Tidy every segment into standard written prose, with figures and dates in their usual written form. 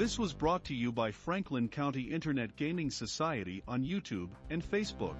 This was brought to you by Franklin County Internet Gaming Society on YouTube and Facebook.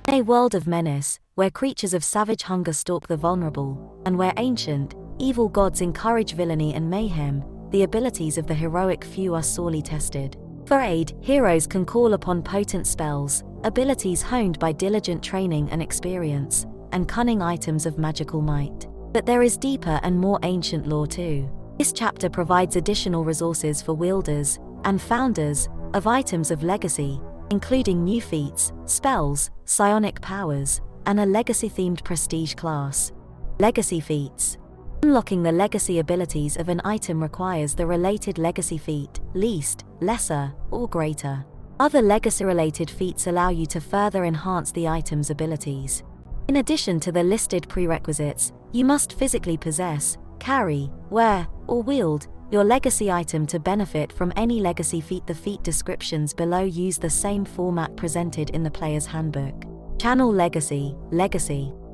In a world of menace, where creatures of savage hunger stalk the vulnerable, and where ancient, evil gods encourage villainy and mayhem, the abilities of the heroic few are sorely tested. For aid, heroes can call upon potent spells, abilities honed by diligent training and experience, and cunning items of magical might. But there is deeper and more ancient lore too. This chapter provides additional resources for wielders and founders of items of legacy, including new feats, spells, psionic powers, and a legacy-themed prestige class. Legacy feats. Unlocking the legacy abilities of an item requires the related legacy feat, least, lesser, or greater. Other legacy-related feats allow you to further enhance the item's abilities. In addition to the listed prerequisites, you must physically possess, carry, wear, or wield your legacy item to benefit from any legacy feat. The feat descriptions below use the same format presented in the player's handbook. Channel legacy.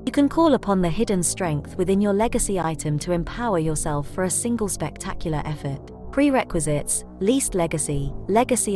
You can call upon the hidden strength within your legacy item to empower yourself for a single spectacular effort. Prerequisites, least legacy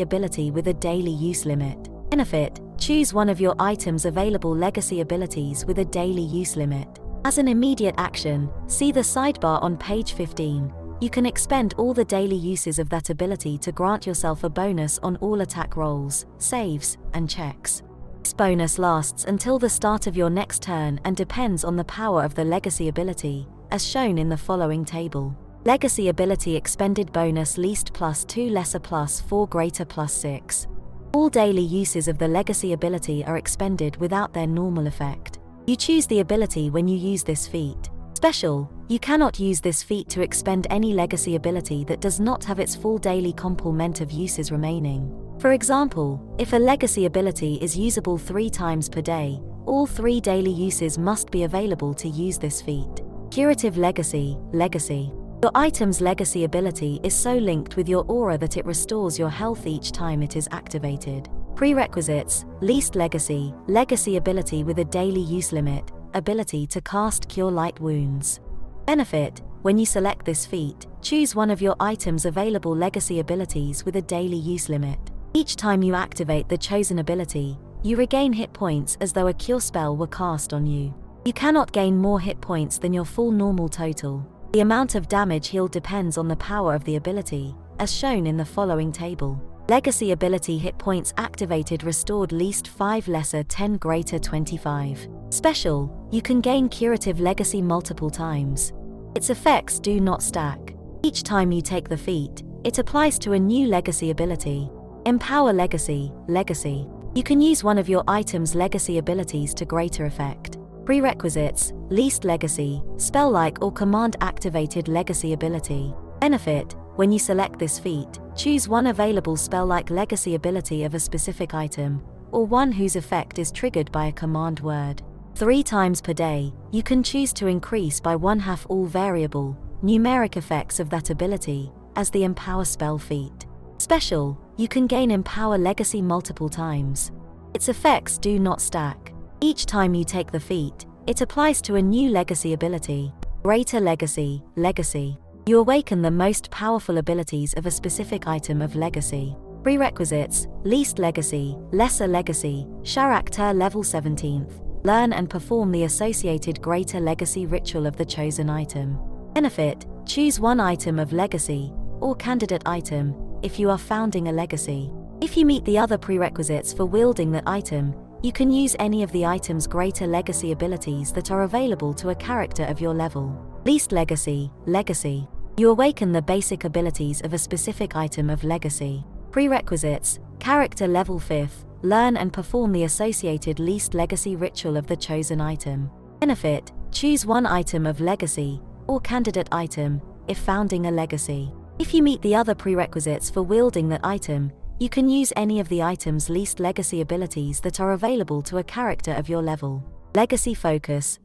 ability with a daily use limit. Benefit, choose one of your item's available legacy abilities with a daily use limit. As an immediate action, see the sidebar on page 15. You can expend all the daily uses of that ability to grant yourself a bonus on all attack rolls, saves, and checks. This bonus lasts until the start of your next turn and depends on the power of the legacy ability, as shown in the following table. Legacy ability expended bonus least +2 lesser +4 greater +6. All daily uses of the legacy ability are expended without their normal effect. You choose the ability when you use this feat. Special, you cannot use this feat to expend any legacy ability that does not have its full daily complement of uses remaining. For example, if a legacy ability is usable 3 times per day, all 3 daily uses must be available to use this feat. Curative legacy. Your item's legacy ability is so linked with your aura that it restores your health each time it is activated. Prerequisites, least legacy ability with a daily use limit, ability to cast Cure Light Wounds. Benefit, when you select this feat, choose one of your item's available legacy abilities with a daily use limit. Each time you activate the chosen ability, you regain hit points as though a cure spell were cast on you. You cannot gain more hit points than your full normal total. The amount of damage healed depends on the power of the ability, as shown in the following table. Legacy ability hit points activated restored least 5 lesser 10 greater 25. Special, you can gain curative legacy multiple times. Its effects do not stack. Each time you take the feat, it applies to a new legacy ability. Empower legacy. You can use one of your item's legacy abilities to greater effect. Prerequisites, least legacy, spell-like or command-activated legacy ability. Benefit, when you select this feat, choose one available spell-like legacy ability of a specific item, or one whose effect is triggered by a command word. 3 times per day, you can choose to increase by 1/2 all variable, numeric effects of that ability, as the Empower spell feat. Special, you can gain Empower legacy multiple times. Its effects do not stack. Each time you take the feat, it applies to a new legacy ability. Greater legacy. You awaken the most powerful abilities of a specific item of legacy. Prerequisites, least legacy, lesser legacy, character level 17th. Learn and perform the associated greater legacy ritual of the chosen item. Benefit, choose one item of legacy, or candidate item, if you are founding a legacy. If you meet the other prerequisites for wielding that item, you can use any of the item's greater legacy abilities that are available to a character of your level. Least legacy. You awaken the basic abilities of a specific item of legacy. Prerequisites, character level 5th, learn and perform the associated least legacy ritual of the chosen item. Benefit, choose one item of legacy, or candidate item, if founding a legacy. If you meet the other prerequisites for wielding that item, you can use any of the item's least legacy abilities that are available to a character of your level. Legacy focus.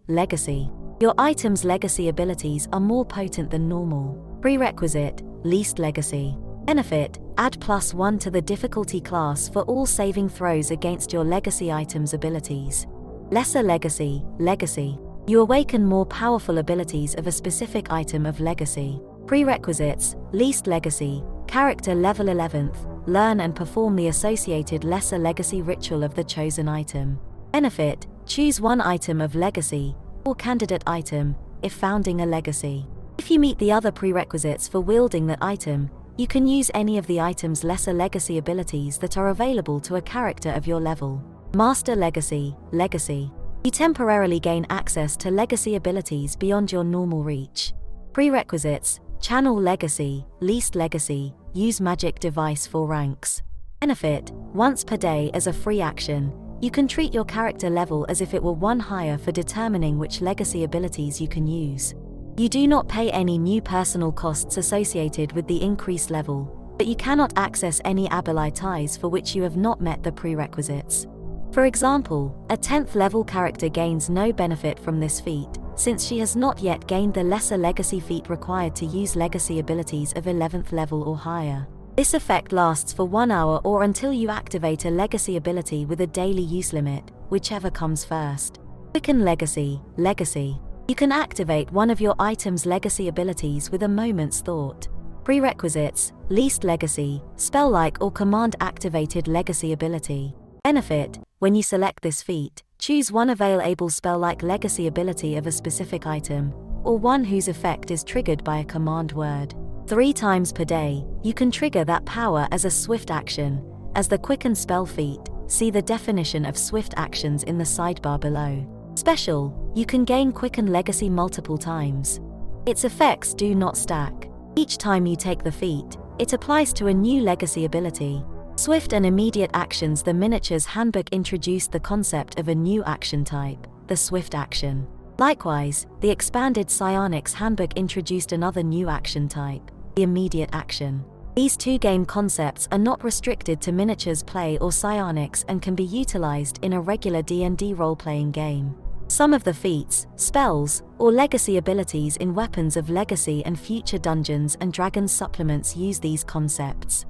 Your item's legacy abilities are more potent than normal. Prerequisite, least legacy. Benefit, add +1 to the difficulty class for all saving throws against your legacy item's abilities. Lesser legacy. You awaken more powerful abilities of a specific item of legacy. Prerequisites, Least Legacy, Character Level 11th, learn and perform the associated lesser legacy ritual of the chosen item. Benefit, choose one item of legacy, or candidate item, if founding a legacy. If you meet the other prerequisites for wielding that item, you can use any of the item's lesser legacy abilities that are available to a character of your level. Master Legacy, Legacy. You temporarily gain access to legacy abilities beyond your normal reach. Prerequisites, Channel Legacy, Least Legacy, use magic device for ranks. Benefit, once per day as a free action, you can treat your character level as if it were one higher for determining which legacy abilities you can use. You do not pay any new personal costs associated with the increased level, but you cannot access any abilities for which you have not met the prerequisites. For example, a 10th level character gains no benefit from this feat, since she has not yet gained the lesser legacy feat required to use legacy abilities of 11th level or higher. This effect lasts for 1 hour or until you activate a legacy ability with a daily use limit, whichever comes first. Quicken Legacy, Legacy. You can activate one of your item's legacy abilities with a moment's thought. Prerequisites, Least Legacy, spell-like or command-activated legacy ability. Benefit, when you select this feat, choose one available spell-like legacy ability of a specific item, or one whose effect is triggered by a command word. 3 times per day, you can trigger that power as a swift action. As the Quicken spell feat, see the definition of swift actions in the sidebar below. Special, you can gain Quicken Legacy multiple times. Its effects do not stack. Each time you take the feat, it applies to a new legacy ability. Swift and immediate actions. The miniatures handbook introduced the concept of a new action type, the swift action. Likewise, the expanded Psionics handbook introduced another new action type, the immediate action. These two game concepts are not restricted to miniatures play or psionics and can be utilized in a regular D&D role-playing game. Some of the feats, spells, or legacy abilities in Weapons of Legacy and future Dungeons & Dragons supplements use these concepts.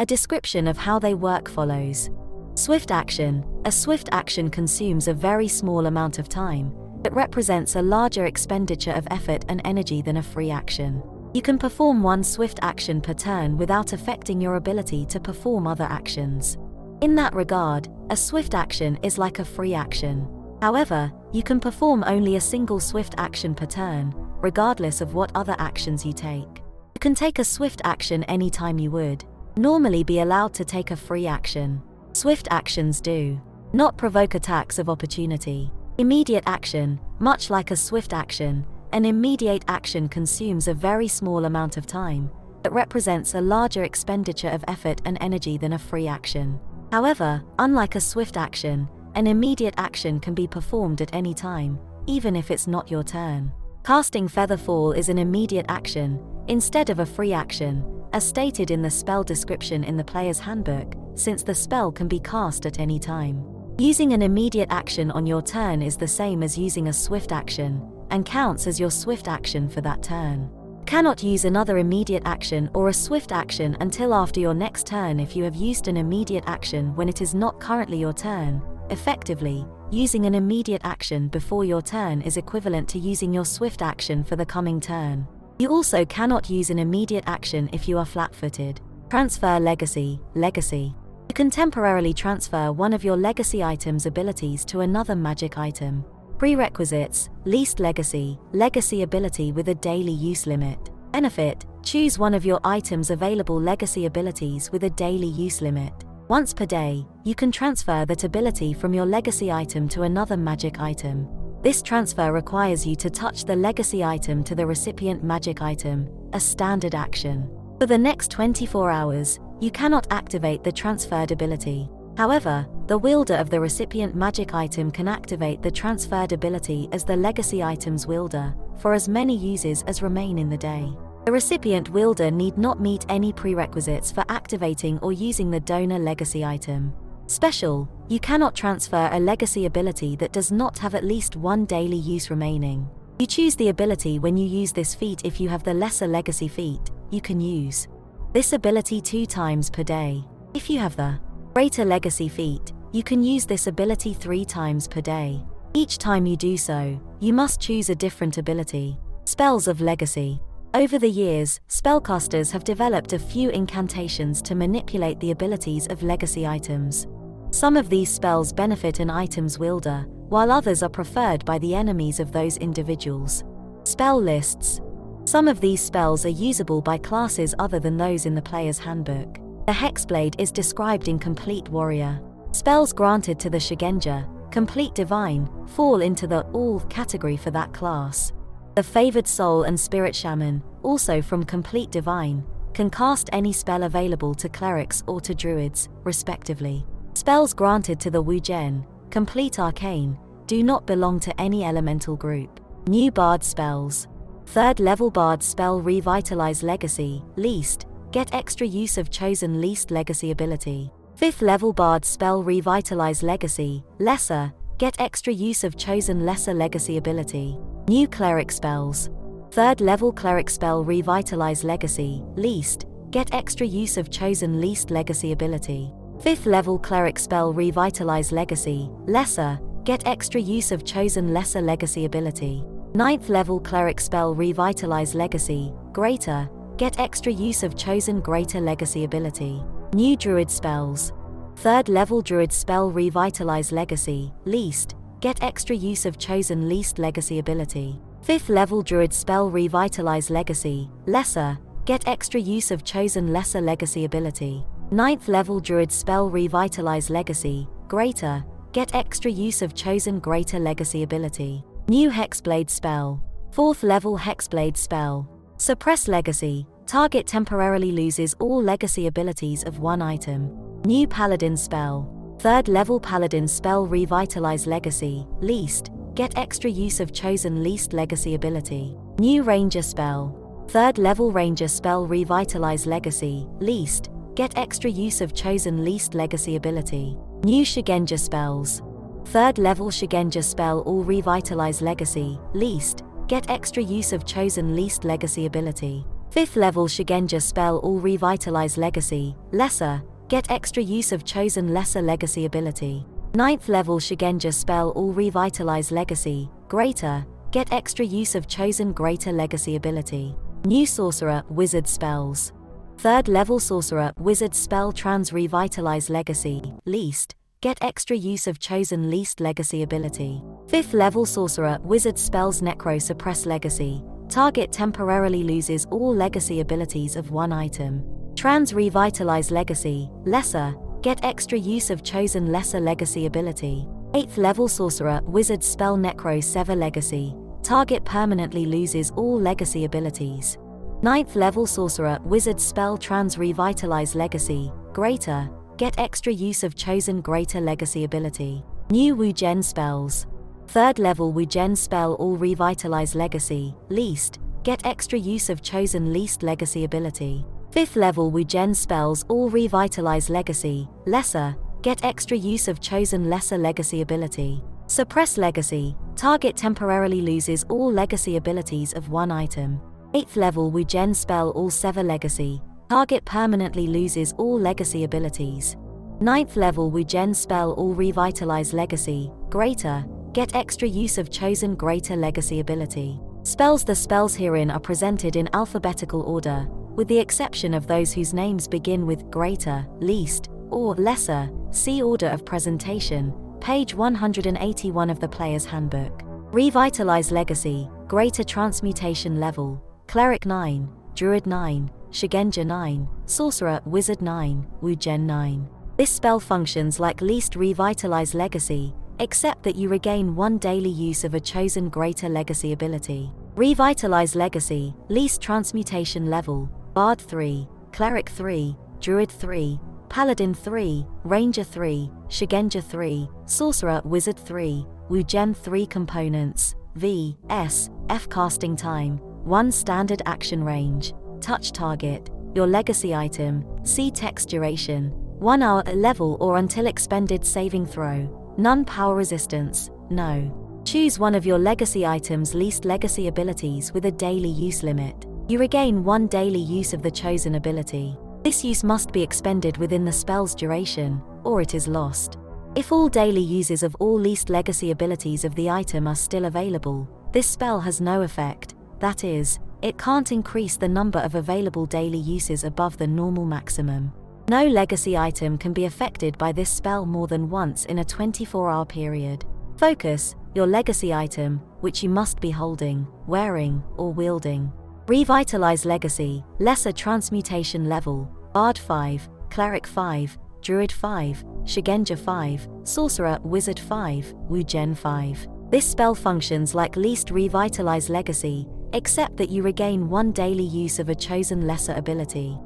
A description of how they work follows. Swift action. A swift action consumes a very small amount of time, but represents a larger expenditure of effort and energy than a free action. You can perform one swift action per turn without affecting your ability to perform other actions. In that regard, a swift action is like a free action. However, you can perform only a single swift action per turn, regardless of what other actions you take. You can take a swift action anytime you would normally be allowed to take a free action. Swift actions do not provoke attacks of opportunity. Immediate action. Much like a swift action, an immediate action consumes a very small amount of time, but represents a larger expenditure of effort and energy than a free action. However, unlike a swift action, an immediate action can be performed at any time, even if it's not your turn. Casting Featherfall is an immediate action, instead of a free action, as stated in the spell description in the player's handbook, since the spell can be cast at any time. Using an immediate action on your turn is the same as using a swift action, and counts as your swift action for that turn. You cannot use another immediate action or a swift action until after your next turn if you have used an immediate action when it is not currently your turn. Effectively, using an immediate action before your turn is equivalent to using your swift action for the coming turn. You also cannot use an immediate action if you are flat-footed. Transfer Legacy, Legacy. You can temporarily transfer one of your legacy item's abilities to another magic item. Prerequisites, Least Legacy, legacy ability with a daily use limit. Benefit, choose one of your item's available legacy abilities with a daily use limit. Once per day, you can transfer that ability from your legacy item to another magic item. This transfer requires you to touch the legacy item to the recipient magic item, a standard action. For the next 24 hours, you cannot activate the transferred ability. However, the wielder of the recipient magic item can activate the transferred ability as the legacy item's wielder, for as many uses as remain in the day. The recipient wielder need not meet any prerequisites for activating or using the donor legacy item. Special, you cannot transfer a legacy ability that does not have at least one daily use remaining. You choose the ability when you use this feat. If you have the lesser legacy feat, you can use this ability 2 times per day. If you have the greater legacy feat, you can use this ability 3 times per day. Each time you do so, you must choose a different ability. Spells of Legacy. Over the years, spellcasters have developed a few incantations to manipulate the abilities of legacy items. Some of these spells benefit an item's wielder, while others are preferred by the enemies of those individuals. Spell lists. Some of these spells are usable by classes other than those in the player's handbook. The Hexblade is described in Complete Warrior. Spells granted to the Shigenja, Complete Divine, fall into the All category for that class. The Favored Soul and Spirit Shaman, also from Complete Divine, can cast any spell available to clerics or to druids, respectively. Spells granted to the Wujen, Complete Arcane, do not belong to any elemental group. New Bard spells. 3rd level Bard spell Revitalize Legacy, least, get extra use of chosen least legacy ability. 5th level Bard spell Revitalize Legacy, lesser, get extra use of chosen lesser legacy ability. New Cleric spells. 3rd level Cleric spell Revitalize Legacy, least, get extra use of chosen least legacy ability. 5th level Cleric spell Revitalize Legacy, lesser, get extra use of chosen lesser legacy ability. 9th level Cleric spell Revitalize Legacy, greater, get extra use of chosen greater legacy ability. New Druid spells. 3rd level Druid spell Revitalize Legacy, least, get extra use of chosen least legacy ability. 5th level Druid spell Revitalize Legacy, lesser, get extra use of chosen lesser legacy ability. 9th level Druid spell Revitalize Legacy, greater, get extra use of chosen greater legacy ability. New Hexblade spell. 4th level Hexblade spell. Suppress Legacy, target temporarily loses all legacy abilities of one item. New Paladin spell. 3rd level Paladin spell Revitalize Legacy, least, get extra use of chosen least legacy ability. New Ranger spell. 3rd level Ranger spell Revitalize Legacy, least, get extra use of chosen least legacy ability. New Shigenja spells. 3rd level Shigenja spell All Revitalize Legacy, least, get extra use of chosen least legacy ability. 5th level Shigenja spell All Revitalize Legacy, lesser, get extra use of chosen lesser legacy ability. 9th level Shigenja spell All Revitalize Legacy, greater, get extra use of chosen greater legacy ability. New Sorcerer Wizard spells. 3rd level Sorcerer Wizard spell Trans Revitalize Legacy, least, get extra use of chosen least legacy ability. 5th level Sorcerer Wizard spells Necro Suppress Legacy, target temporarily loses all legacy abilities of one item. Trans Revitalize Legacy, lesser, get extra use of chosen lesser legacy ability. 8th level Sorcerer Wizard spell Necro Sever Legacy, target permanently loses all legacy abilities. 9th level Sorcerer Wizard spell Trans Revitalize Legacy, greater, get extra use of chosen greater legacy ability. New Wujen spells. 3rd level Wujen spell All Revitalize Legacy, least, get extra use of chosen least legacy ability. 5th level Wujen spells All Revitalize Legacy, lesser, get extra use of chosen lesser legacy ability. Suppress Legacy, target temporarily loses all legacy abilities of one item. 8th level Wujen spell All Sever Legacy, target permanently loses all legacy abilities. 9th level Wujen spell All Revitalize Legacy, greater, get extra use of chosen greater legacy ability. Spells. The spells herein are presented in alphabetical order, with the exception of those whose names begin with greater, least, or lesser. See order of presentation, page 181 of the player's handbook. Revitalize Legacy, greater transmutation level, Cleric 9, Druid 9, Shigenja 9, Sorcerer Wizard 9, Wujen 9. This spell functions like least Revitalize Legacy, except that you regain one daily use of a chosen greater legacy ability. Revitalize Legacy, least transmutation level, Bard 3, Cleric 3, Druid 3, Paladin 3, Ranger 3, Shigenja 3, Sorcerer Wizard 3, Wujen 3. Components, V, S, F. Casting time, 1 standard action range, touch target, your legacy item, see text duration, 1 hour at level or until expended saving throw, none power resistance, no. Choose one of your legacy items' least legacy abilities with a daily use limit. You regain 1 daily use of the chosen ability. This use must be expended within the spell's duration, or it is lost. If all daily uses of all least legacy abilities of the item are still available, this spell has no effect, that is, it can't increase the number of available daily uses above the normal maximum. No legacy item can be affected by this spell more than once in a 24-hour period. Focus, your legacy item, which you must be holding, wearing, or wielding. Revitalize Legacy, Lesser Transmutation Level, Bard 5, Cleric 5, Druid 5, Shigenja 5, Sorcerer Wizard 5, Wugen 5. This spell functions like least Revitalize Legacy, except that you regain 1 daily use of a chosen lesser ability.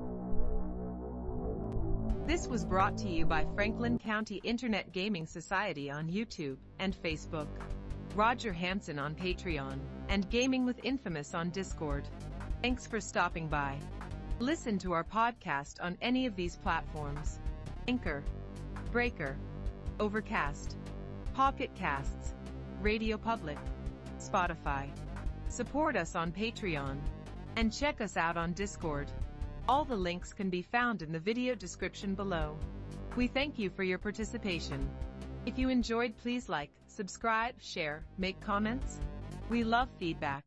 This was brought to you by Franklin County Internet Gaming Society on YouTube and Facebook, Roger Hansen on Patreon, and Gaming with Infamous on Discord. Thanks for stopping by. Listen to our podcast on any of these platforms: Anchor, Breaker, Overcast, Pocket Casts, Radio Public, Spotify. Support us on Patreon, and check us out on Discord. All the links can be found in the video description below. We thank you for your participation. If you enjoyed, please like, subscribe, share, make comments. We love feedback.